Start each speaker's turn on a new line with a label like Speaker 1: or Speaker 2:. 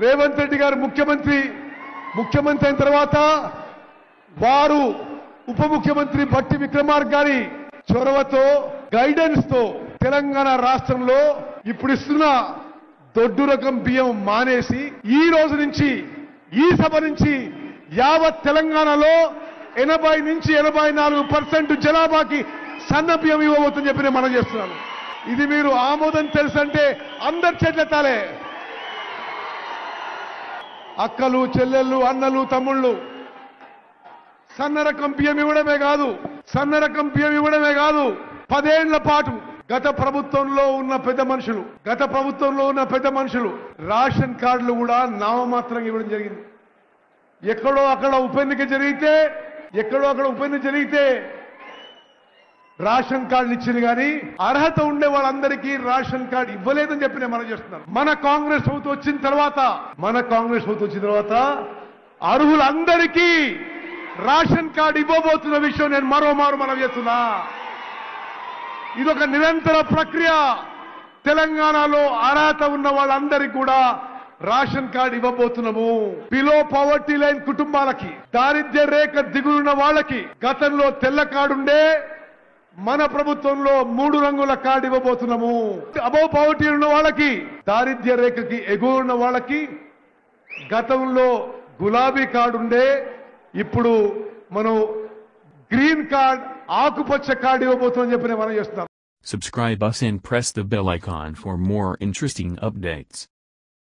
Speaker 1: రేవంత్ రెడ్డి గారు ముఖ్యమంత్రి అయిన తర్వాత వారు ఉప ముఖ్యమంత్రి భట్టి విక్రమార్క గారి చొరవతో గైడెన్స్ తో తెలంగాణ రాష్ట్రంలో ఇప్పుడు ఇస్తున్న దొడ్డు రకం బియ్యం మానేసి ఈ రోజు నుంచి ఈ సభ నుంచి యావత్ తెలంగాణలో 80 నుంచి 84% జనాభాకి సన్న బియ్యం ఇవ్వబోతుందని చెప్పి నేను మనం చేస్తున్నాను. ఇది మీరు ఆమోదం తెలుసంటే అందరి చేతులెత్తాలే. అక్కలు, చెల్లెళ్ళు, అన్నలు, తమ్ముళ్ళు సన్న రకం బియ్యం ఇవ్వడమే కాదు, 10 ఏళ్ల పాటు గత ప్రభుత్వంలో ఉన్న పెద్ద మనుషులు రేషన్ కార్డులు కూడా నామమాత్రంగా ఇవ్వడం జరిగింది. ఎక్కడో అక్కడ ఉప ఎన్నిక జరిగితే రేషన్ కార్డులు ఇచ్చింది కానీ అర్హత ఉండే వాళ్ళందరికీ రేషన్ కార్డు ఇవ్వలేదని చెప్పి నేను మనం చేస్తున్నాను. మన కాంగ్రెస్ ప్రభుత్వం వచ్చిన తర్వాత అర్హులందరికీ రేషన్ కార్డు ఇవ్వబోతున్న విషయం నేను మరోమారు మనం చేస్తున్నా. ఇదొక నిరంతర ప్రక్రియ. తెలంగాణలో అర్హత ఉన్న వాళ్ళందరికీ కూడా రేషన్ కార్డు ఇవ్వబోతున్నాము. బిలో పవర్టీ లైన్ కుటుంబాలకి, దారిద్ర్య రేఖ దిగులున్న వాళ్ళకి గతంలో తెల్ల కార్డుండే మన ప్రభుత్వంలో 3 రంగుల కార్డు ఇవ్వబోతున్నాము. అబౌవ్ పవర్టీ ఉన్న వాళ్ళకి, దారిద్ర్య రేఖకి ఎగువ ఉన్న వాళ్ళకి గతంలో గులాబీ కార్డు ఉండే ఇప్పుడు మనం గ్రీన్ కార్డ్, ఆకుపచ్చ కార్డు ఇవ్వబోతుందని చెప్పి మనం చేస్తున్నాం.
Speaker 2: Subscribe us and press the bell icon for more interesting updates.